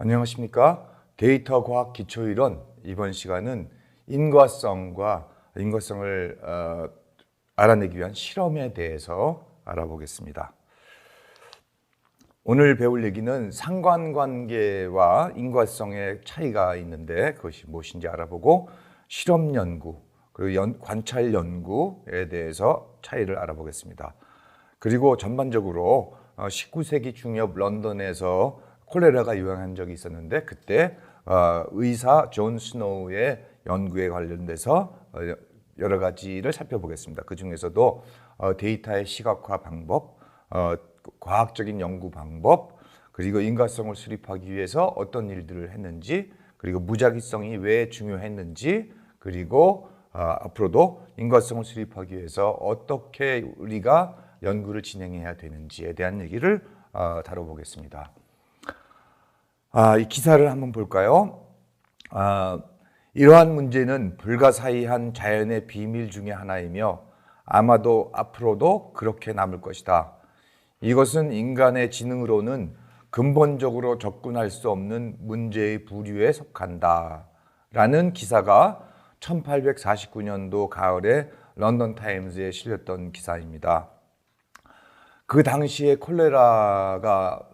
안녕하십니까? 데이터 과학 기초이론 이번 시간은 인과성과 인과성을 알아내기 위한 실험에 대해서 알아보겠습니다. 오늘 배울 얘기는 상관관계와 인과성의 차이가 있는데 그것이 무엇인지 알아보고 실험 연구 그리고 관찰 연구에 대해서 차이를 알아보겠습니다. 그리고 전반적으로 19세기 중엽 런던에서 콜레라가 유행한 적이 있었는데 그때 의사 존 스노우의 연구에 관련돼서 여러 가지를 살펴보겠습니다. 그 중에서도 데이터의 시각화 방법, 과학적인 연구 방법, 그리고 인과성을 수립하기 위해서 어떤 일들을 했는지, 그리고 무작위성이 왜 중요했는지, 그리고 앞으로도 인과성을 수립하기 위해서 어떻게 우리가 연구를 진행해야 되는지에 대한 얘기를 다뤄보겠습니다. 이 기사를 한번 볼까요? 이러한 문제는 불가사의한 자연의 비밀 중에 하나이며 아마도 앞으로도 그렇게 남을 것이다. 이것은 인간의 지능으로는 근본적으로 접근할 수 없는 문제의 부류에 속한다. 라는 기사가 1849년도 가을에 런던 타임즈에 실렸던 기사입니다. 그 당시에 콜레라가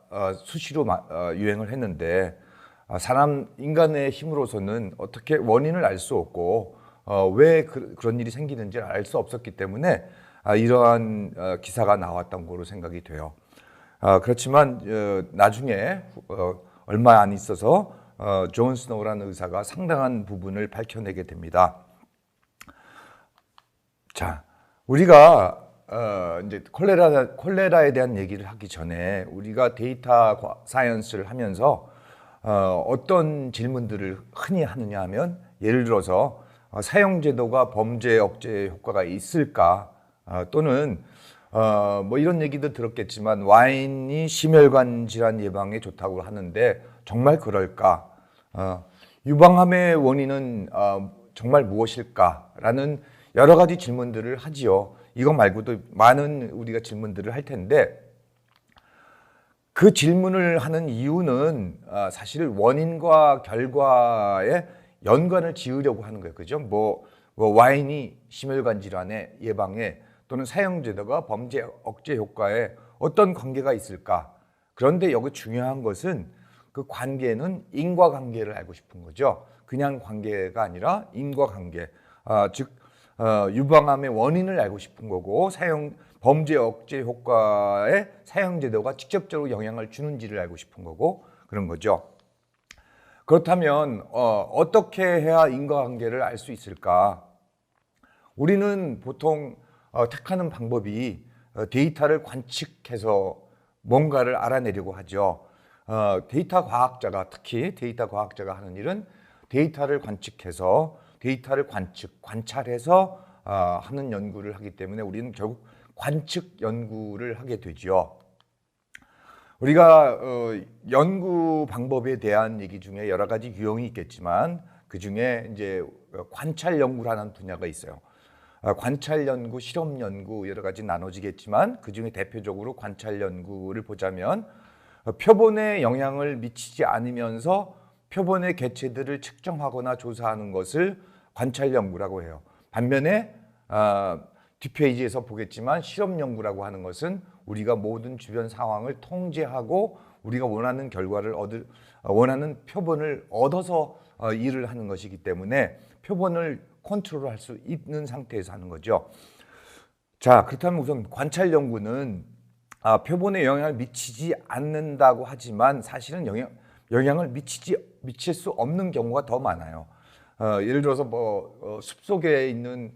수시로 유행을 했는데 인간의 힘으로서는 어떻게 원인을 알 수 없고 왜 그런 일이 생기는지를 알 수 없었기 때문에 이러한 기사가 나왔던 거로 생각이 돼요. 그렇지만 나중에 얼마 안 있어서 존 스노우라는 의사가 상당한 부분을 밝혀내게 됩니다. 자, 우리가 이제 콜레라에 대한 얘기를 하기 전에 우리가 데이터 사이언스를 하면서 어떤 질문들을 흔히 하느냐 하면 예를 들어서 사용제도가 범죄 억제 효과가 있을까? 또는 뭐 이런 얘기도 들었겠지만 와인이 심혈관 질환 예방에 좋다고 하는데 정말 그럴까? 유방암의 원인은 정말 무엇일까? 라는 여러 가지 질문들을 하지요. 이거 말고도 많은 우리가 질문들을 할 텐데 그 질문을 하는 이유는 사실 원인과 결과에 연관을 지으려고 하는 거예요. 그죠? 뭐 와인이 심혈관 질환의 예방에 또는 사용제도가 범죄 억제 효과에 어떤 관계가 있을까? 그런데 여기 중요한 것은 그 관계는 인과관계를 알고 싶은 거죠. 그냥 관계가 아니라 인과관계. 즉 유방암의 원인을 알고 싶은 거고 범죄 억제 효과에 사용제도가 직접적으로 영향을 주는지를 알고 싶은 거고 그런 거죠. 그렇다면 어떻게 해야 인과관계를 알 수 있을까? 우리는 보통 택하는 방법이 데이터를 관측해서 뭔가를 알아내려고 하죠. 데이터 과학자가 특히 데이터 과학자가 하는 일은 데이터를 관측해서 관찰해서 하는 연구를 하기 때문에 우리는 결국 관측 연구를 하게 되죠. 우리가 연구 방법에 대한 얘기 중에 여러 가지 유형이 있겠지만 그 중에 이제 관찰 연구라는 분야가 있어요. 관찰 연구, 실험 연구 여러 가지 나눠지겠지만 그 중에 대표적으로 관찰 연구를 보자면 표본에 영향을 미치지 않으면서 표본의 개체들을 측정하거나 조사하는 것을 관찰 연구라고 해요. 반면에 뒷페이지에서 보겠지만 실험 연구라고 하는 것은 우리가 모든 주변 상황을 통제하고 우리가 원하는 결과를 원하는 표본을 얻어서 일을 하는 것이기 때문에 표본을 컨트롤할 수 있는 상태에서 하는 거죠. 자, 그렇다면 우선 관찰 연구는 표본에 영향을 미치지 않는다고 하지만 사실은 영향을 미칠 수 없는 경우가 더 많아요. 예를 들어서 숲속에 있는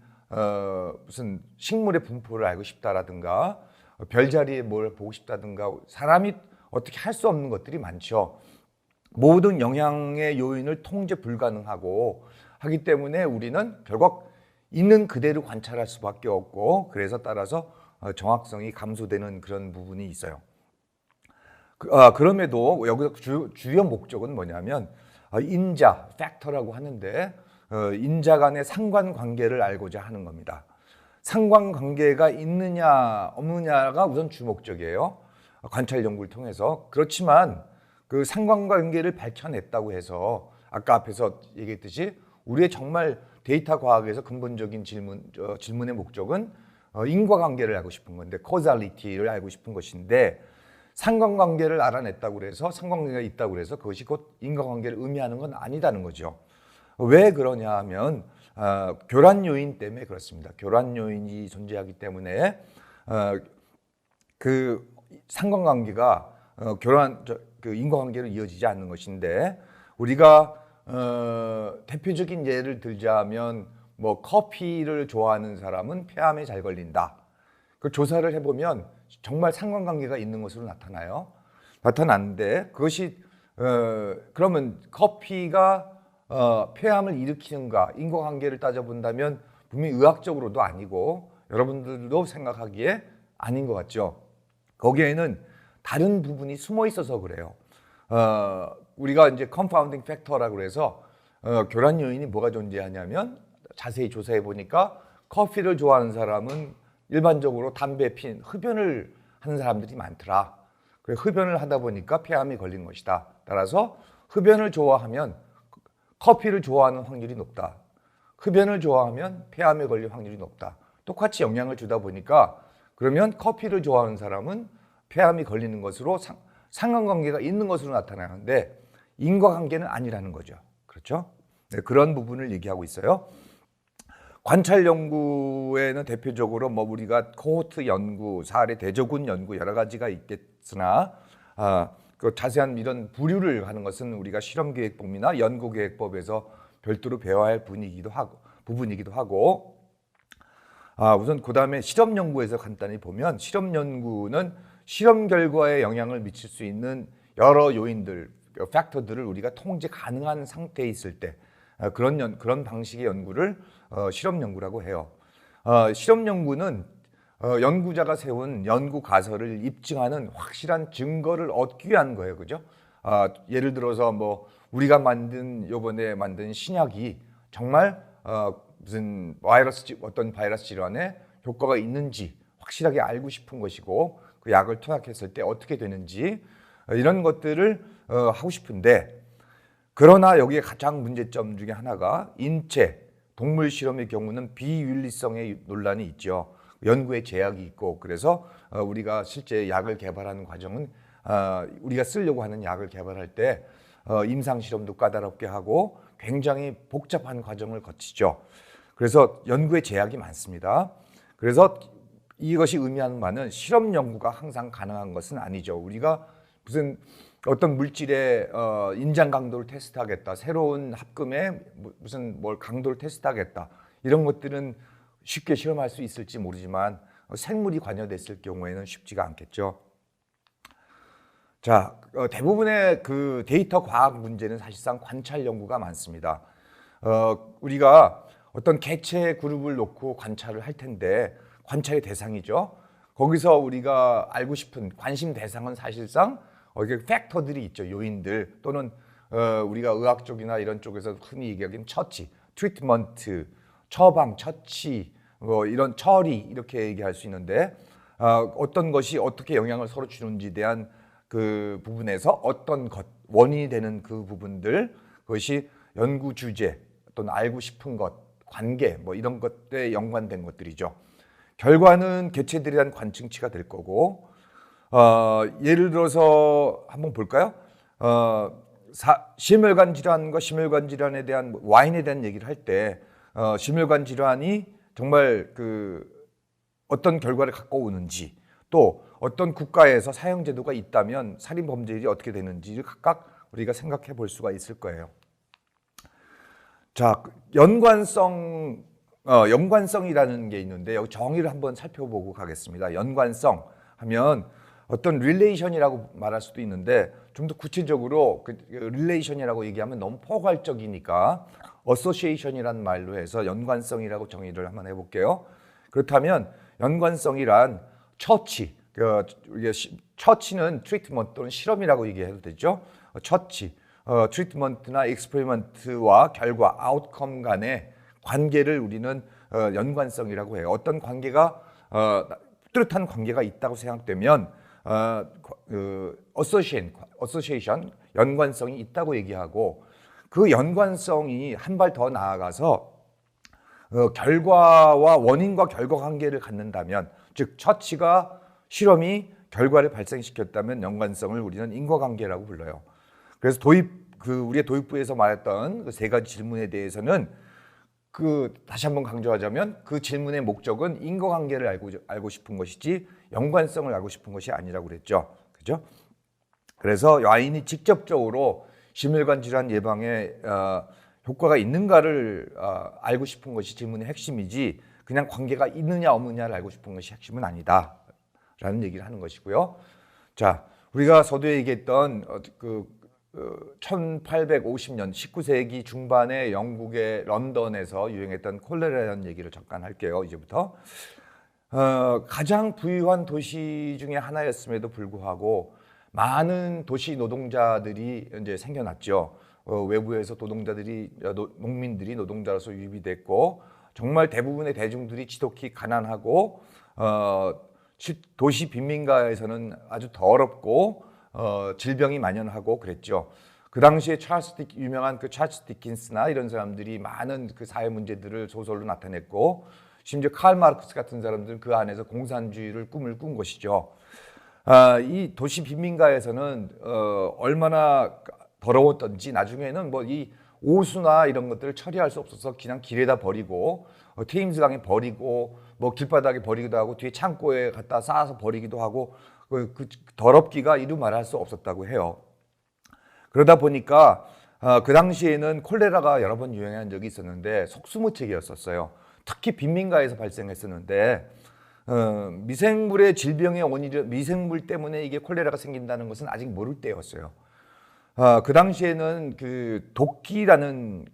무슨 식물의 분포를 알고 싶다라든가 별자리에 뭘 보고 싶다든가 사람이 어떻게 할 수 없는 것들이 많죠. 모든 영향의 요인을 통제 불가능하고 하기 때문에 우리는 결국 있는 그대로 관찰할 수밖에 없고 그래서 따라서 정확성이 감소되는 그런 부분이 있어요. 그럼에도 여기서 주요 목적은 뭐냐면 인자, 팩터라고 하는데 인자 간의 상관관계를 알고자 하는 겁니다. 상관관계가 있느냐 없느냐가 우선 주목적이에요. 관찰 연구를 통해서. 그렇지만 그 상관관계를 밝혀냈다고 해서 아까 앞에서 얘기했듯이 우리의 정말 데이터 과학에서 근본적인 질문의 목적은 인과관계를 알고 싶은 건데 causality,를 알고 싶은 것인데 상관관계를 알아냈다고 그래서 상관관계가 있다고 그래서 그것이 곧 인과관계를 의미하는 건 아니다는 거죠. 왜 그러냐 하면 교란 요인 때문에 그렇습니다. 교란 요인이 존재하기 때문에 그 상관관계가 그 인과관계로 이어지지 않는 것인데 우리가 대표적인 예를 들자면 뭐 커피를 좋아하는 사람은 폐암에 잘 걸린다. 그 조사를 해보면 정말 상관관계가 있는 것으로 나타나는데 그것이 그러면 커피가 폐암을 일으키는가 인과관계를 따져본다면 분명히 의학적으로도 아니고 여러분들도 생각하기에 아닌 것 같죠. 거기에는 다른 부분이 숨어 있어서 그래요. 우리가 이제 confounding factor라고 해서 교란 요인이 뭐가 존재하냐면 자세히 조사해 보니까 커피를 좋아하는 사람은 일반적으로 담배 핀 흡연을 하는 사람들이 많더라. 그래 흡연을 하다 보니까 폐암이 걸린 것이다. 따라서 흡연을 좋아하면 커피를 좋아하는 확률이 높다. 흡연을 좋아하면 폐암에 걸릴 확률이 높다. 똑같이 영향을 주다 보니까 그러면 커피를 좋아하는 사람은 폐암이 걸리는 것으로 상관관계가 있는 것으로 나타나는데 인과관계는 아니라는 거죠. 그렇죠? 네, 그런 부분을 얘기하고 있어요. 관찰 연구에는 대표적으로 뭐 우리가 코호트 연구, 사례 대조군 연구 여러 가지가 있겠으나 그 자세한 이런 부류를 하는 것은 우리가 실험계획법이나 연구계획법에서 별도로 배워야 할 부분이기도 하고 우선 그 다음에 실험 연구에서 간단히 보면 실험 연구는 실험 결과에 영향을 미칠 수 있는 여러 요인들, 팩터들을 우리가 통제 가능한 상태에 있을 때 그런 방식의 연구를 실험 연구라고 해요. 실험 연구는 연구자가 세운 연구 가설을 입증하는 확실한 증거를 얻기 위한 거예요, 그죠? 예를 들어서 뭐 우리가 요번에 만든 신약이 정말 무슨 어떤 바이러스 질환에 효과가 있는지 확실하게 알고 싶은 것이고 그 약을 투약했을 때 어떻게 되는지 이런 것들을 하고 싶은데 그러나 여기에 가장 문제점 중에 하나가 인체, 동물 실험의 경우는 비윤리성의 논란이 있죠. 연구에 제약이 있고 그래서 우리가 실제 약을 개발하는 과정은 우리가 쓰려고 하는 약을 개발할 때 임상실험도 까다롭게 하고 굉장히 복잡한 과정을 거치죠. 그래서 연구에 제약이 많습니다. 그래서 이것이 의미하는 바는 실험 연구가 항상 가능한 것은 아니죠. 우리가 무슨 어떤 물질의 인장 강도를 테스트하겠다, 새로운 합금에 무슨 뭘 강도를 테스트하겠다 이런 것들은 쉽게 실험할 수 있을지 모르지만 생물이 관여됐을 경우에는 쉽지가 않겠죠. 자, 대부분의 그 데이터 과학 문제는 사실상 관찰 연구가 많습니다. 우리가 어떤 개체 그룹을 놓고 관찰을 할 텐데 관찰의 대상이죠. 거기서 우리가 알고 싶은 관심 대상은 사실상 이게 팩터들이 있죠. 요인들 또는 우리가 의학 쪽이나 이런 쪽에서 흔히 얘기하기는 처치, 트리트먼트, 처방, 처치, 이런 처리 이렇게 얘기할 수 있는데 어떤 것이 어떻게 영향을 서로 주는지에 대한 그 부분에서 어떤 원인이 되는 그 부분들 그것이 연구 주제 또는 알고 싶은 것, 관계 뭐 이런 것들에 연관된 것들이죠. 결과는 개체들에 대한 관측치가 될 거고 예를 들어서 한번 볼까요? 심혈관 질환과 심혈관 질환에 대한 와인에 대한 얘기를 할 때 심혈관 질환이 정말 그 어떤 결과를 갖고 오는지 또 어떤 국가에서 사형 제도가 있다면 살인 범죄율이 어떻게 되는지를 각각 우리가 생각해 볼 수가 있을 거예요. 자, 연관성이라는 게 있는데 여기 정의를 한번 살펴보고 가겠습니다. 연관성 하면 어떤 릴레이션이라고 말할 수도 있는데 좀 더 구체적으로 그 릴레이션이라고 얘기하면 너무 포괄적이니까 어소시에이션이라는 말로 해서 연관성이라고 정의를 한번 해볼게요. 그렇다면 연관성이란 처치는 트리트먼트 또는 실험이라고 얘기해도 되죠. 처치, 트리트먼트나 익스페리먼트와 결과, 아웃컴 간의 관계를 우리는 연관성이라고 해요. 어떤 관계가 뚜렷한 관계가 있다고 생각되면 어소시에이션 연관성이 있다고 얘기하고 그 연관성이 한 발 더 나아가서 결과와 원인과 결과 관계를 갖는다면, 즉 처치가 실험이 결과를 발생시켰다면 연관성을 우리는 인과관계라고 불러요. 그래서 우리의 도입부에서 말했던 그 세 가지 질문에 대해서는 다시 한번 강조하자면 그 질문의 목적은 인과관계를 알고 싶은 것이지 연관성을 알고 싶은 것이 아니라고 그랬죠. 그죠? 그래서 와인이 직접적으로 심혈관 질환 예방에 효과가 있는가를 알고 싶은 것이 질문의 핵심이지 그냥 관계가 있느냐 없느냐를 알고 싶은 것이 핵심은 아니다라는 얘기를 하는 것이고요. 자, 우리가 서두에 얘기했던 1850년 19세기 중반에 영국의 런던에서 유행했던 콜레라라는 얘기를 잠깐 할게요. 이제부터 가장 부유한 도시 중에 하나였음에도 불구하고 많은 도시 노동자들이 이제 생겨났죠. 외부에서 농민들이 노동자로서 유입됐고 정말 대부분의 대중들이 지독히 가난하고 도시 빈민가에서는 아주 더럽고 질병이 만연하고 그랬죠. 그 당시에 유명한 찰스 디킨스나 이런 사람들이 많은 그 사회 문제들을 소설로 나타냈고 심지어 칼 마르크스 같은 사람들은 그 안에서 공산주의를 꿈을 꾼 것이죠. 이 도시 빈민가에서는 얼마나 더러웠던지 나중에는 뭐 이 오수나 이런 것들을 처리할 수 없어서 그냥 길에다 버리고 테임스강에 버리고 뭐 길바닥에 버리기도 하고 뒤에 창고에 갖다 쌓아서 버리기도 하고 그 더럽기가 이루 말할 수 없었다고 해요. 그러다 보니까 그 당시에는 콜레라가 여러 번 유행한 적이 있었는데 속수무책이었었어요. 특히 빈민가에서 발생했었는데 미생물의 질병의 원인이 미생물 때문에 이게 콜레라가 생긴다는 것은 아직 모를 때였어요. 그 당시에는 그 도끼라는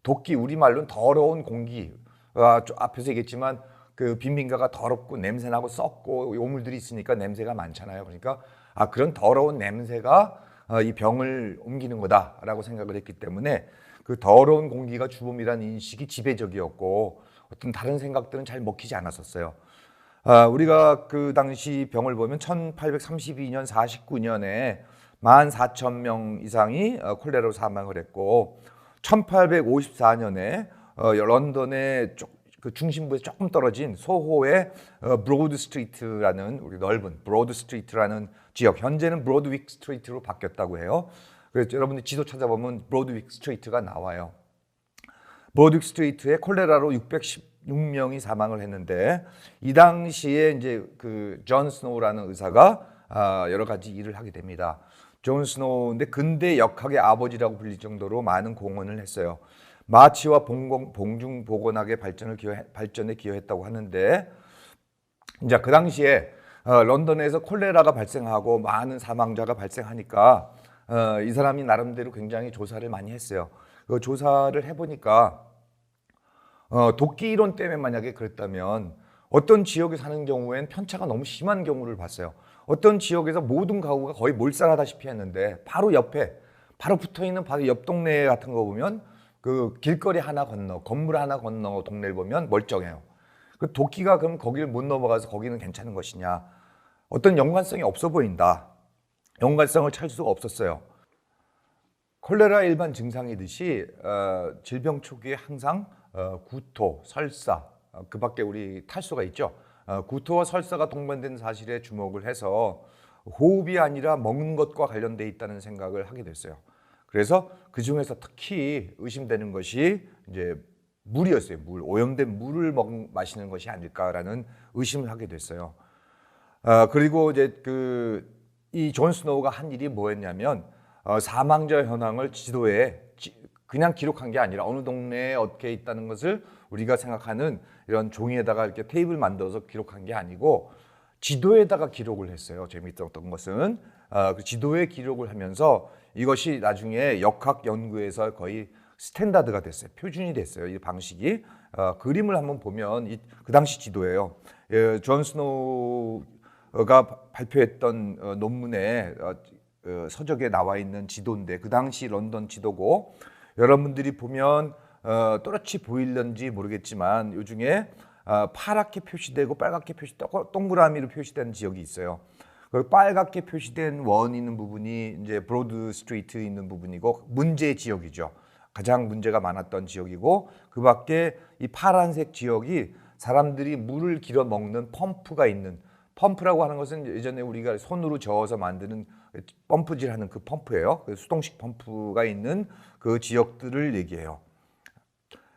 도끼, 우리말로는 더러운 공기, 앞에서 얘기했지만 그 빈민가가 더럽고 냄새나고 썩고 오물들이 있으니까 냄새가 많잖아요. 그러니까 그런 더러운 냄새가 이 병을 옮기는 거다라고 생각을 했기 때문에 그 더러운 공기가 주범이라는 인식이 지배적이었고 어떤 다른 생각들은 잘 먹히지 않았었어요. 우리가 그 당시 병을 보면 1832년, 49년에 14,000명 이상이 콜레라로 사망을 했고 1854년에 런던의 그 중심부에서 조금 떨어진 소호의 브로드 스트리트라는 우리 넓은 브로드 스트리트라는 지역, 현재는 브로드윅 스트리트로 바뀌었다고 해요. 그래서 여러분들 지도 찾아보면 브로드윅 스트리트가 나와요. 브로드윅 스트리트에 콜레라로 616명이 사망을 했는데 이 당시에 이제 그 존 스노우라는 의사가 여러 가지 일을 하게 됩니다. 존 스노우인데 근대 역학의 아버지라고 불릴 정도로 많은 공헌을 했어요. 마취와 봉중보건학의 발전에 기여했다고 하는데, 이제 그 당시에 런던에서 콜레라가 발생하고 많은 사망자가 발생하니까 이 사람이 나름대로 굉장히 조사를 많이 했어요. 그 조사를 해보니까 도끼 이론 때문에 만약에 그랬다면 어떤 지역에 사는 경우엔 편차가 너무 심한 경우를 봤어요. 어떤 지역에서 모든 가구가 거의 몰살하다시피 했는데 바로 옆에, 바로 붙어있는 바로 옆 동네 같은 거 보면 그 길거리 하나 건너, 건물 하나 건너 동네를 보면 멀쩡해요. 그 도끼가 그럼 거기를 못 넘어가서 거기는 괜찮은 것이냐? 어떤 연관성이 없어 보인다. 연관성을 찾을 수가 없었어요. 콜레라 일반 증상이듯이 질병 초기에 항상 구토, 설사, 그 밖에 우리 탈수가 있죠. 구토와 설사가 동반된 사실에 주목을 해서 호흡이 아니라 먹는 것과 관련돼 있다는 생각을 하게 됐어요. 그래서 그 중에서 특히 의심되는 것이 이제 물이었어요. 오염된 물을 마시는 것이 아닐까라는 의심을 하게 됐어요. 그리고 이제 이 존 스노우가 한 일이 뭐였냐면 사망자 현황을 지도에 그냥 기록한 게 아니라 어느 동네에 어떻게 있다는 것을 우리가 생각하는 이런 종이에다가 이렇게 테이블 만들어서 기록한 게 아니고 지도에다가 기록을 했어요. 재미있었던 것은 그 지도에 기록을 하면서 이것이 나중에 역학 연구에서 거의 스탠다드가 됐어요. 표준이 됐어요. 이 방식이. 그림을 한번 보면 그 당시 지도예요. 존 스노우가 발표했던 논문에 서적에 나와 있는 지도인데 그 당시 런던 지도고 여러분들이 보면 또렷이 보일는지 모르겠지만 이 중에 파랗게 표시되고 빨갛게 동그라미로 표시된 지역이 있어요. 그 빨갛게 표시된 원 있는 부분이 이제 브로드 스트리트 있는 부분이고 문제 지역이죠. 가장 문제가 많았던 지역이고, 그 밖에 이 파란색 지역이 사람들이 물을 길어 먹는 펌프가 있는, 펌프라고 하는 것은 예전에 우리가 손으로 저어서 만드는 펌프질하는 그 펌프예요. 그 수동식 펌프가 있는 그 지역들을 얘기해요.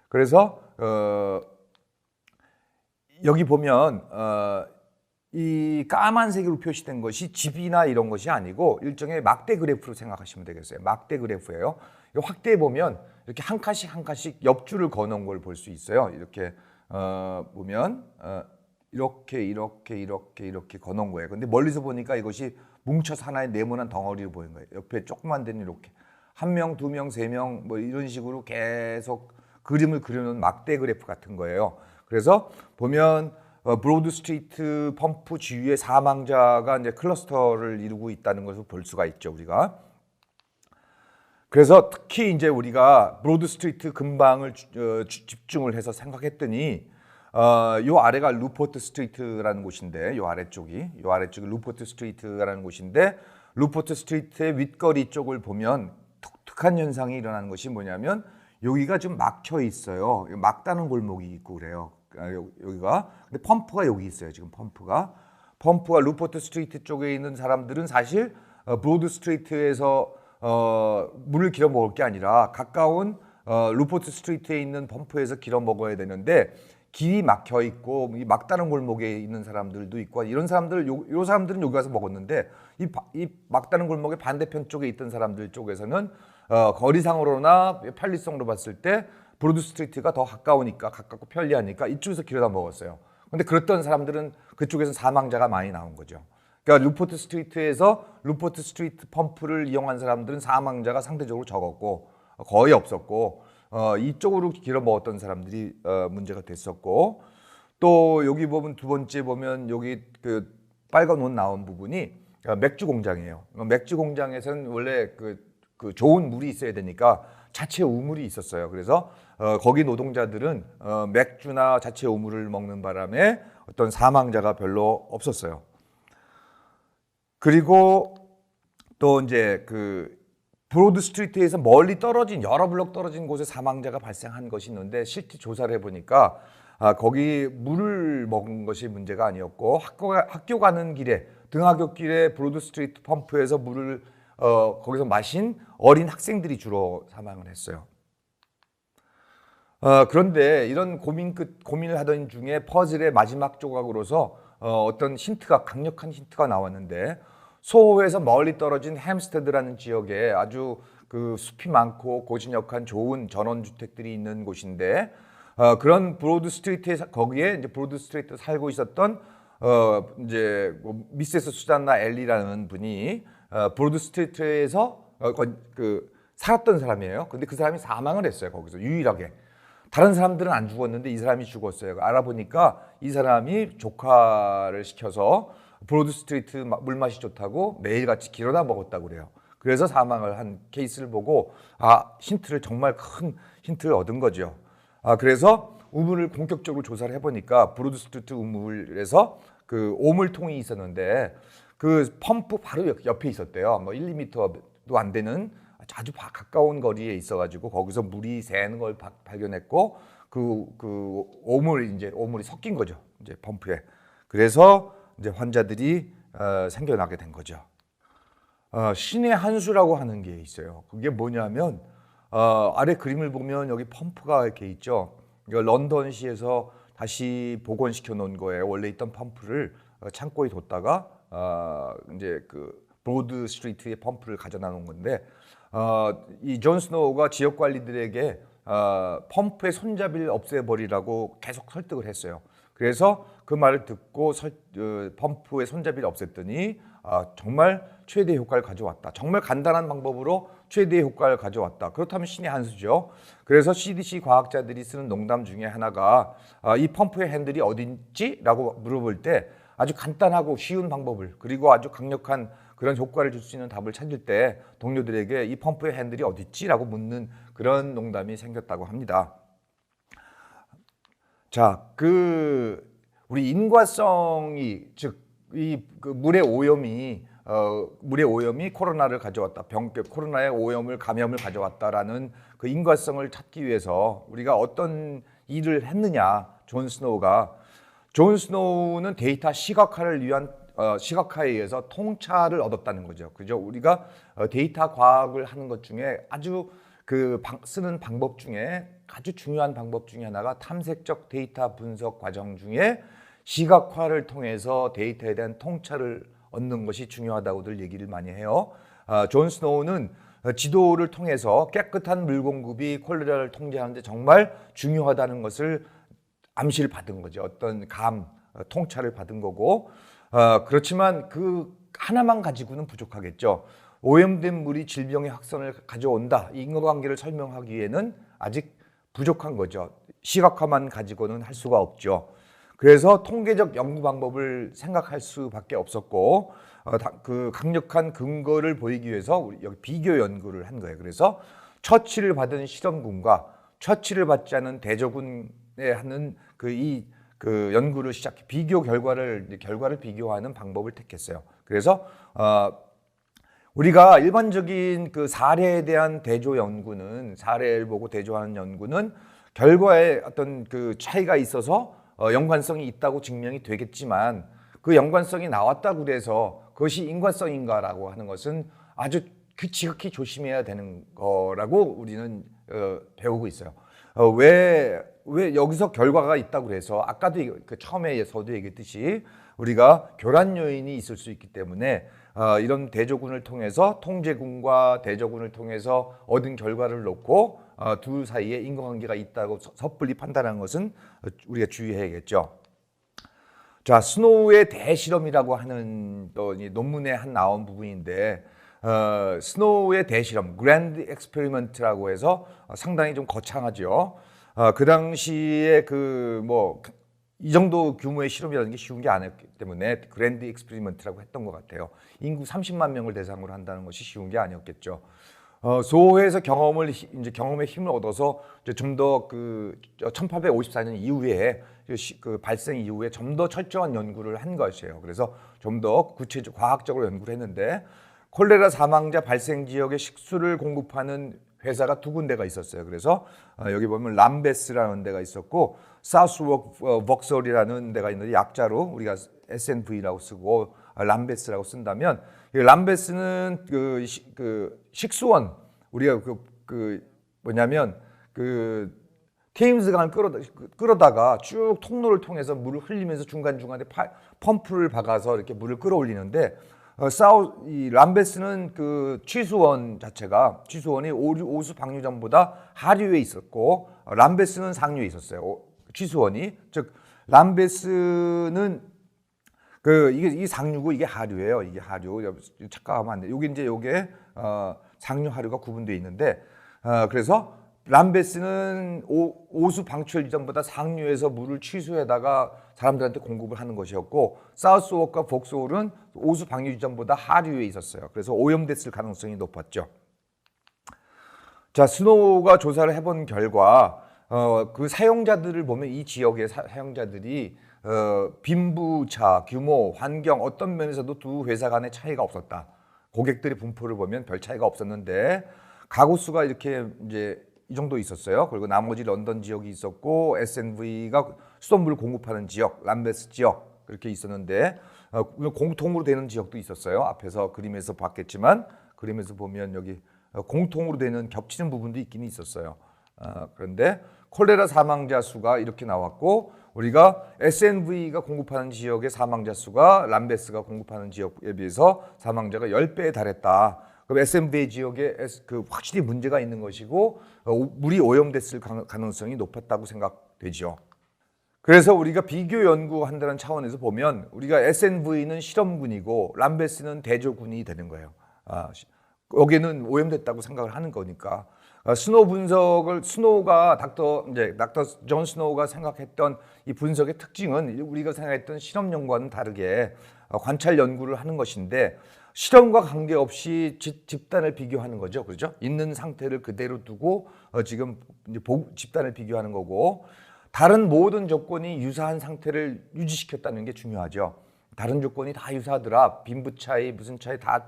그래서 여기 보면 이 까만색으로 표시된 것이 집이나 이런 것이 아니고 일종의 막대 그래프로 생각하시면 되겠어요. 막대 그래프예요. 확대해 보면 이렇게 한 칸씩 한 칸씩 옆줄을 그어놓은 걸 볼 수 있어요. 이렇게 보면 이렇게 그어놓은 거예요. 근데 멀리서 보니까 이것이 뭉쳐서 하나의 네모난 덩어리로 보이는 거예요. 옆에 조그만 데는 이렇게 한 명, 두 명, 세 명 뭐 이런 식으로 계속 그림을 그려놓은 막대 그래프 같은 거예요. 그래서 보면 브로드 스트리트 펌프 주위에 사망자가 이제 클러스터를 이루고 있다는 것을 볼 수가 있죠, 우리가. 그래서 특히 이제 우리가 브로드 스트리트 근방을 집중을 해서 생각했더니 요 아래가 루포트 스트리트라는 곳인데, 요 아래쪽이 루포트 스트리트라는 곳인데, 루포트 스트리트의 윗거리 쪽을 보면 독특한 현상이 일어나는 것이 뭐냐면 여기가 좀 막혀 있어요. 막다른 골목이 있고 그래요. 여기가. 근데 펌프가 여기 있어요. 지금 펌프가 루포트 스트리트 쪽에 있는 사람들은 사실 브로드 스트리트에서 물을 길어 먹을 게 아니라 가까운 루포트 스트리트에 있는 펌프에서 길어 먹어야 되는데 길이 막혀 있고 이 막다른 골목에 있는 사람들도 있고 이런 사람들, 요 사람들은 여기 가서 먹었는데 이 막다른 골목의 반대편 쪽에 있던 사람들 쪽에서는 거리상으로나 편리성으로 봤을 때 브로드 스트리트가 더 가까우니까, 가깝고 편리하니까 이쪽에서 길어다 먹었어요. 근데 그랬던 사람들은 그쪽에서 사망자가 많이 나온 거죠. 그러니까 루포트 스트리트에서 루포트 스트리트 펌프를 이용한 사람들은 사망자가 상대적으로 적었고 거의 없었고, 이쪽으로 길어 먹었던 사람들이 문제가 됐었고, 또 여기 보면 두 번째 보면 여기 그 빨간 옷 나온 부분이 맥주 공장이에요. 맥주 공장에서는 원래 그 좋은 물이 있어야 되니까 자체 우물이 있었어요. 그래서 거기 노동자들은 맥주나 자체 우물을 먹는 바람에 어떤 사망자가 별로 없었어요. 그리고 또 이제 그 브로드 스트리트에서 멀리 떨어진 여러 블록 떨어진 곳에 사망자가 발생한 것이 있는데 실제 조사를 해보니까 거기 물을 먹은 것이 문제가 아니었고 학교 가는 길에 등하굣길에 브로드 스트리트 펌프에서 물을 거기서 마신 어린 학생들이 주로 사망을 했어요. 그런데 이런 고민을 하던 중에 퍼즐의 마지막 조각으로서 어떤 강력한 힌트가 나왔는데, 소호에서 멀리 떨어진 햄스테드라는 지역에 아주 그 숲이 많고 고즈넉한 좋은 전원주택들이 있는 곳인데, 그런 브로드 스트리트에 거기에 이제 브로드 스트리트에 살고 있었던 이제 미세스 수잔나 엘리라는 분이 브로드 스트리트에서 살았던 사람이에요. 근데 그 사람이 사망을 했어요. 거기서 유일하게. 다른 사람들은 안 죽었는데 이 사람이 죽었어요. 알아보니까 이 사람이 조카를 시켜서 브로드 스트리트 물맛이 좋다고 매일같이 길어다 먹었다고 그래요. 그래서 사망을 한 케이스를 보고 힌트를, 정말 큰 힌트를 얻은 거죠. 그래서 우물을 본격적으로 조사를 해보니까 브로드 스트리트 우물에서 그 오물통이 있었는데 그 펌프 바로 옆에 있었대요. 뭐 1, 2m도 안 되는 아주 가까운 거리에 있어가지고 거기서 물이 새는 걸 발견했고 오물이 섞인 거죠. 이제 펌프에. 그래서 이제 환자들이 생겨나게 된 거죠. 신의 한 수라고 하는 게 있어요. 그게 뭐냐면 아래 그림을 보면 여기 펌프가 이렇게 있죠. 런던시에서 다시 복원시켜 놓은 거예요. 원래 있던 펌프를 창고에 뒀다가 이제 그 브로드 스트리트의 펌프를 가져다 놓은 건데, 이 존 스노우가 지역 관리들에게 펌프의 손잡이를 없애버리라고 계속 설득을 했어요. 그래서 그 말을 듣고 펌프의 손잡이를 없앴더니 정말 최대의 효과를 가져왔다. 정말 간단한 방법으로 최대의 효과를 가져왔다. 그렇다면 신의 한 수죠. 그래서 CDC 과학자들이 쓰는 농담 중에 하나가 이 펌프의 핸들이 어딘지? 라고 물어볼 때 아주 간단하고 쉬운 방법을, 그리고 아주 강력한 그런 효과를 줄 수 있는 답을 찾을 때 동료들에게 이 펌프의 핸들이 어딨지? 라고 묻는 그런 농담이 생겼다고 합니다. 자, 우리 인과성이 즉 이 물의 오염이 물의 오염이 코로나를 가져왔다. 코로나의 오염을 감염을 가져왔다라는 그 인과성을 찾기 위해서 우리가 어떤 일을 했느냐. 존 스노우는 데이터 시각화를 위한 시각화에 의해서 통찰을 얻었다는 거죠. 그죠? 우리가 데이터 과학을 하는 것 중에 아주 쓰는 방법 중에 아주 중요한 방법 중에 하나가 탐색적 데이터 분석 과정 중에 시각화를 통해서 데이터에 대한 통찰을 얻는 것이 중요하다고들 얘기를 많이 해요. 존 스노우는 지도를 통해서 깨끗한 물 공급이 콜레라를 통제하는 데 정말 중요하다는 것을 암시를 받은 거죠. 어떤 통찰을 받은 거고, 그렇지만 그 하나만 가지고는 부족하겠죠. 오염된 물이 질병의 확산을 가져온다. 이 인과관계를 설명하기에는 아직 부족한 거죠. 시각화만 가지고는 할 수가 없죠. 그래서 통계적 연구 방법을 생각할 수밖에 없었고, 그 강력한 근거를 보이기 위해서 우리 여기 비교 연구를 한 거예요. 그래서 처치를 받은 실험군과 처치를 받지 않은 대저군에 하는 그 연구를 시작해 비교 결과를 비교하는 방법을 택했어요. 그래서 우리가 일반적인 그 사례에 대한 대조 연구는 사례를 보고 대조하는 연구는 결과에 어떤 그 차이가 있어서 연관성이 있다고 증명이 되겠지만 그 연관성이 나왔다고 해서 그것이 인과성인가라고 하는 것은 아주 지극히 조심해야 되는 거라고 우리는 배우고 있어요. 왜 여기서 결과가 있다고 해서 아까도 처음에서도 얘기했듯이 우리가 교란 요인이 있을 수 있기 때문에 이런 대조군을 통해서 통제군과 대조군을 통해서 얻은 결과를 놓고 둘 사이에 인과관계가 있다고 섣불리 판단하는 것은 우리가 주의해야겠죠. 자, 스노우의 대실험이라고 하는 논문에 나온 부분인데 스노우의 대실험, 그랜드 엑스페리먼트라고 해서 상당히 좀 거창하죠. 그 당시에 이 정도 규모의 실험이라는 게 쉬운 게 아니었기 때문에 그랜드 엑스페리먼트라고 했던 것 같아요. 인구 30만 명을 대상으로 한다는 것이 쉬운 게 아니었겠죠. 소호에서 경험의 힘을 얻어서 좀 더 1854년 이후에 그 발생 이후에 좀 더 철저한 연구를 한 것이에요. 그래서 좀 더 구체적 과학적으로 연구를 했는데 콜레라 사망자 발생 지역에 식수를 공급하는 회사가 두 군데가 있었어요. 그래서 여기 보면 람베스라는 데가 있었고 사우스 벅설이라는 데가 있는데 약자로 우리가 SNV라고 쓰고 람베스라고 쓴다면 람베스는 식수원 우리가 테임스강을 끌어다가 쭉 통로를 통해서 물을 흘리면서 중간중간에 펌프를 박아서 이렇게 물을 끌어올리는데 이 람베스는 그 취수원이 오수 방류전보다 하류에 있었고 람베스는 상류에 있었어요. 취수원이 즉 람베스는 이게 상류고 이게 하류예요. 이게 하류. 착각하면 안 돼. 요게 상류 하류가 구분되어 있는데 그래서 람베스는 오수 방출 이전보다 상류에서 물을 취수해다가 사람들한테 공급을 하는 것이었고 사우스웍과 복스홀은 오수 방류 이전보다 하류에 있었어요. 그래서 오염됐을 가능성이 높았죠. 자, 스노우가 조사를 해본 결과 그 사용자들을 보면 이 지역의 사용자들이 빈부차, 규모, 환경 어떤 면에서도 두 회사 간의 차이가 없었다. 고객들의 분포를 보면 별 차이가 없었는데 가구 수가 이렇게 이제 이 정도 있었어요. 그리고 나머지 런던 지역이 있었고 SNV가 수돗물 공급하는 지역, 람베스 지역 그렇게 있었는데 공통으로 되는 지역도 있었어요. 앞에서 그림에서 봤겠지만 그림에서 보면 여기 공통으로 되는 겹치는 부분도 있긴 있었어요. 그런데 콜레라 사망자 수가 이렇게 나왔고 우리가 SNV가 공급하는 지역의 사망자 수가 람베스가 공급하는 지역에 비해서 사망자가 10배에 달했다. 그럼 SNV 지역에 확실히 문제가 있는 것이고 물이 오염됐을 가능성이 높았다고 생각되죠. 그래서 우리가 비교 연구한다는 차원에서 보면 우리가 SNV는 실험군이고 람베스는 대조군이 되는 거예요. 여기는 오염됐다고 생각을 하는 거니까. 닥터 존 스노우가 생각했던 이 분석의 특징은 우리가 생각했던 실험 연구와는 다르게 관찰 연구를 하는 것인데 실험과 관계없이 집단을 비교하는 거죠. 그렇죠? 있는 상태를 그대로 두고 지금 이제 집단을 비교하는 거고 다른 모든 조건이 유사한 상태를 유지시켰다는 게 중요하죠. 다른 조건이 다 유사하더라. 빈부 차이, 무슨 차이 다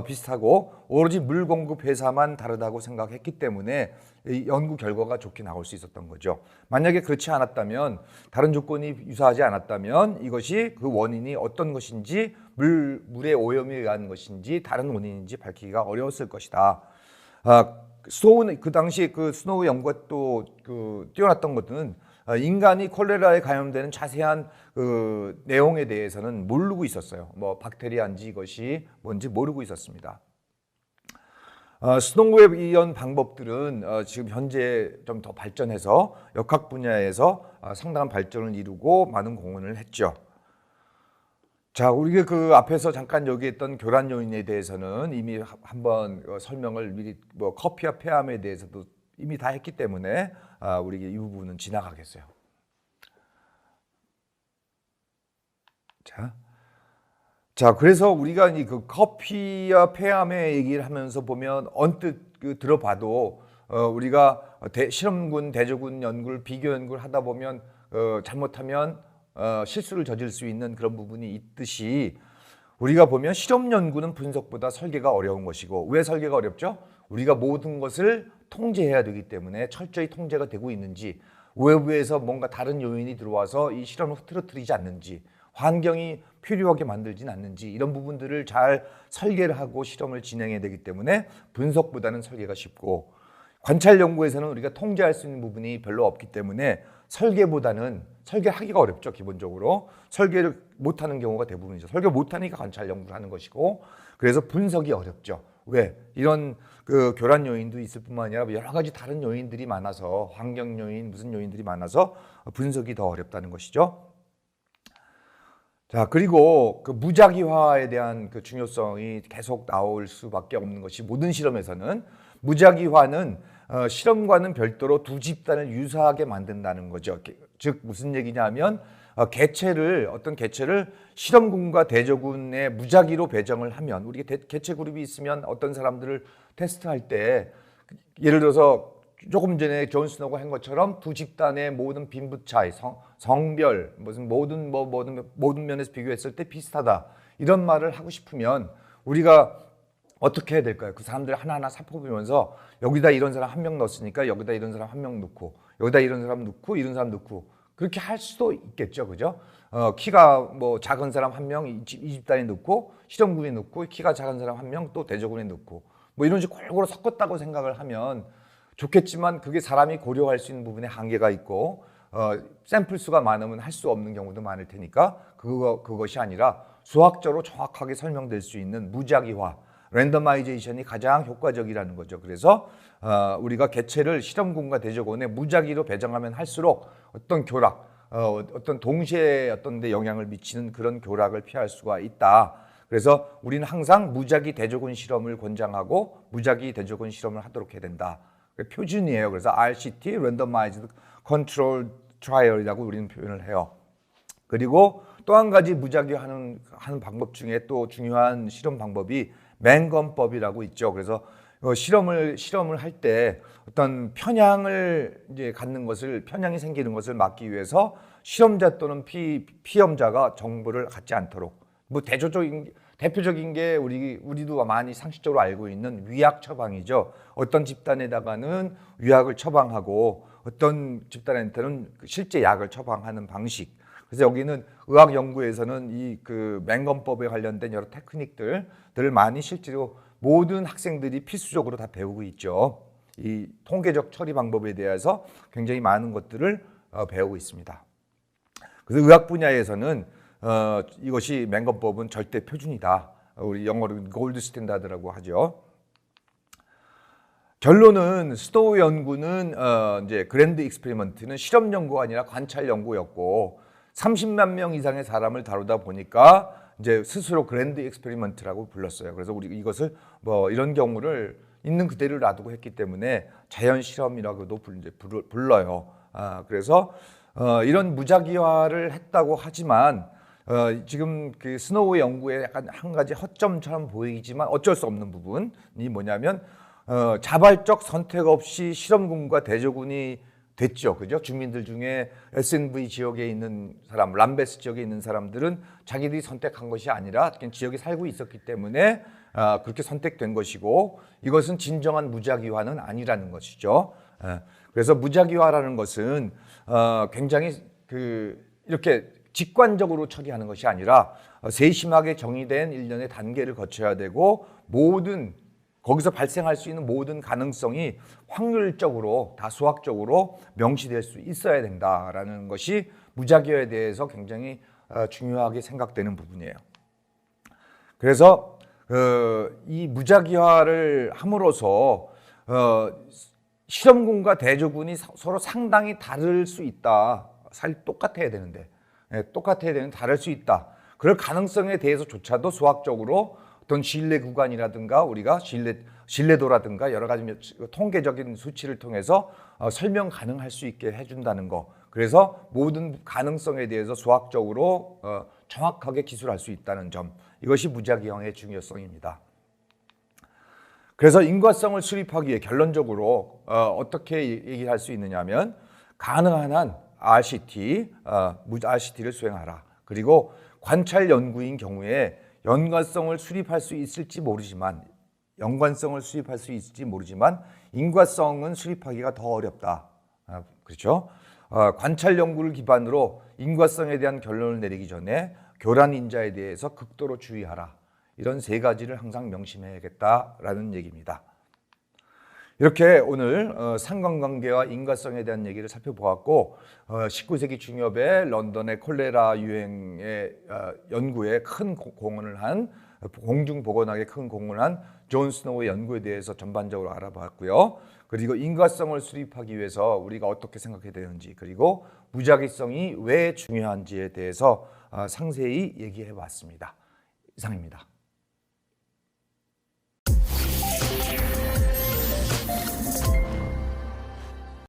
비슷하고 오로지 물 공급 회사만 다르다고 생각했기 때문에 이 연구 결과가 좋게 나올 수 있었던 거죠. 만약에 그렇지 않았다면, 다른 조건이 유사하지 않았다면 이것이 그 원인이 어떤 것인지, 물의 오염에 의한 것인지 다른 원인인지 밝히기가 어려웠을 것이다. 스노우는 그 당시 그 스노우 연구가 또 뛰어났던 것은 인간이 콜레라에 감염되는 자세한 그 내용에 대해서는 모르고 있었어요. 뭐 박테리아인지 이것이 뭔지 모르고 있었습니다. 스노우의 이런 방법들은 지금 현재 좀 더 발전해서 역학 분야에서 상당한 발전을 이루고 많은 공헌을 했죠. 자, 우리가 그 앞에서 잠깐 얘기했던 교란 요인에 대해서는 이미 한번 설명을 미리, 뭐 커피와 폐암에 대해서도 이미 다 했기 때문에 우리 이 부분은 지나가겠어요. 자, 그래서 우리가 이 그 커피와 폐암의 얘기를 하면서 보면 언뜻 들어봐도 우리가 실험군, 대조군 연구를 비교 연구를 하다 보면 잘못하면 실수를 저질 수 있는 그런 부분이 있듯이, 우리가 보면 실험 연구는 분석보다 설계가 어려운 것이고, 왜 설계가 어렵죠? 우리가 모든 것을 통제해야 되기 때문에 철저히 통제가 되고 있는지, 외부에서 뭔가 다른 요인이 들어와서 이 실험을 흐트러뜨리지 않는지, 환경이 필요하게 만들진 않는지, 이런 부분들을 잘 설계를 하고 실험을 진행해야 되기 때문에 분석보다는 설계가 쉽고, 관찰 연구에서는 우리가 통제할 수 있는 부분이 별로 없기 때문에 설계하기가 어렵죠. 기본적으로 설계를 못하는 경우가 대부분이죠. 설계 못하니까 관찰 연구를 하는 것이고, 그래서 분석이 어렵죠. 왜? 이런 그 교란 요인도 있을 뿐만 아니라 여러 가지 다른 요인들이 많아서, 환경 요인, 무슨 요인들이 많아서 분석이 더 어렵다는 것이죠. 자, 그리고 그 무작위화에 대한 그 중요성이 계속 나올 수밖에 없는 것이, 모든 실험에서는 무작위화는 실험과는 별도로 두 집단을 유사하게 만든다는 거죠. 즉 무슨 얘기냐면, 어떤 개체를 실험군과 대조군에 무작위로 배정을 하면, 우리가 개체 그룹이 있으면 어떤 사람들을 테스트할 때, 예를 들어서 조금 전에 존 스노우가 한 것처럼 두 집단의 모든 빈부 차이, 성별, 무슨 모든 면에서 비교했을 때 비슷하다, 이런 말을 하고 싶으면 우리가 어떻게 해야 될까요? 그 사람들 하나하나 살펴보면서 여기다 이런 사람 한 명 넣었으니까 여기다 이런 사람 한 명 넣고, 여기다 이런 사람 넣고, 이런 사람 넣고, 그렇게 할 수도 있겠죠, 그죠? 키가 뭐 작은 사람 한 명 이 집단에 넣고, 실험군에 넣고, 키가 작은 사람 한 명 또 대조군에 넣고, 뭐 이런 식으로 골고루 섞었다고 생각을 하면 좋겠지만, 그게 사람이 고려할 수 있는 부분에 한계가 있고, 샘플 수가 많으면 할 수 없는 경우도 많을 테니까, 그것이 아니라 수학적으로 정확하게 설명될 수 있는 무작위화, 랜더마이제이션이 가장 효과적이라는 거죠. 그래서 우리가 개체를 실험군과 대조군에 무작위로 배정하면 할수록 어떤 교락, 어떤 동시에 어떤 데 영향을 미치는 그런 교락을 피할 수가 있다. 그래서 우리는 항상 무작위 대조군 실험을 권장하고 무작위 대조군 실험을 하도록 해야 된다. 표준이에요. 그래서 RCT, Randomized Control Trial이라고 우리는 표현을 해요. 그리고 또 한 가지 무작위하는 방법 중에 또 중요한 실험 방법이 맹검법이라고 있죠. 그래서 실험을 할 때 어떤 편향을 이제 편향이 생기는 것을 막기 위해서 실험자 또는 피험자가 정보를 갖지 않도록, 뭐 대표적인 게 우리도 많이 상식적으로 알고 있는 위약 처방이죠. 어떤 집단에다가는 위약을 처방하고 어떤 집단한테는 실제 약을 처방하는 방식. 그래서 여기는 의학 연구에서는 이 그 맹검법에 관련된 여러 테크닉들을 많이 실제로 모든 학생들이 필수적으로 다 배우고 있죠. 이 통계적 처리 방법에 대해서 굉장히 많은 것들을 배우고 있습니다. 그래서 의학 분야에서는 이것이 맹검법은 절대 표준이다. 우리 영어로 골드 스탠다드라고 하죠. 결론은 스노우 연구는 이제 그랜드 익스페리먼트는 실험 연구가 아니라 관찰 연구였고, 30만 명 이상의 사람을 다루다 보니까 이제 스스로 그랜드 익스페리먼트라고 불렀어요. 그래서 우리 이것을 뭐 이런 경우를 있는 그대로 놔두고 했기 때문에 자연 실험이라고도 불러요. 그래서 이런 무작위화를 했다고 하지만 지금 그 스노우 연구의 약간 한 가지 허점처럼 보이지만 어쩔 수 없는 부분이 뭐냐면, 자발적 선택 없이 실험군과 대조군이 됐죠, 그죠? 주민들 중에 SNV 지역에 있는 사람, 람베스 지역에 있는 사람들은 자기들이 선택한 것이 아니라 그냥 지역에 살고 있었기 때문에 그렇게 선택된 것이고, 이것은 진정한 무작위화는 아니라는 것이죠. 그래서 무작위화라는 것은 굉장히 이렇게 직관적으로 처리하는 것이 아니라 세심하게 정의된 일련의 단계를 거쳐야 되고, 거기서 발생할 수 있는 모든 가능성이 확률적으로, 다수학적으로 명시될 수 있어야 된다라는 것이 무작위에 대해서 굉장히 중요하게 생각되는 부분이에요. 그래서 이 무작위화를 함으로써 실험군과 대조군이 서로 상당히 다를 수 있다. 사실 똑같아야 되는데, 다를 수 있다. 그럴 가능성에 대해서조차도 수학적으로 어떤 신뢰 구간이라든가 우리가 신뢰도라든가 여러 가지 통계적인 수치를 통해서 설명 가능할 수 있게 해준다는 거. 그래서 모든 가능성에 대해서 수학적으로 정확하게 기술할 수 있다는 점. 이것이 무작위형의 중요성입니다. 그래서 인과성을 수립하기 위해 결론적으로 어떻게 얘기할 수 있느냐면, 가능한 한 RCT를 수행하라. 그리고 관찰 연구인 경우에 연관성을 수립할 수 있을지 모르지만 인과성은 수립하기가 더 어렵다. 그렇죠? 관찰 연구를 기반으로 인과성에 대한 결론을 내리기 전에 교란 인자에 대해서 극도로 주의하라. 이런 세 가지를 항상 명심해야겠다라는 얘기입니다. 이렇게 오늘 상관관계와 인과성에 대한 얘기를 살펴보았고, 19세기 중엽에 런던의 콜레라 유행의 연구에 큰 공헌을 한, 공중보건학에 큰 공헌을 한 존 스노우의 연구에 대해서 전반적으로 알아봤고요. 그리고 인과성을 수립하기 위해서 우리가 어떻게 생각해야 되는지, 그리고 무작위성이 왜 중요한지에 대해서 상세히 얘기해 봤습니다. 이상입니다.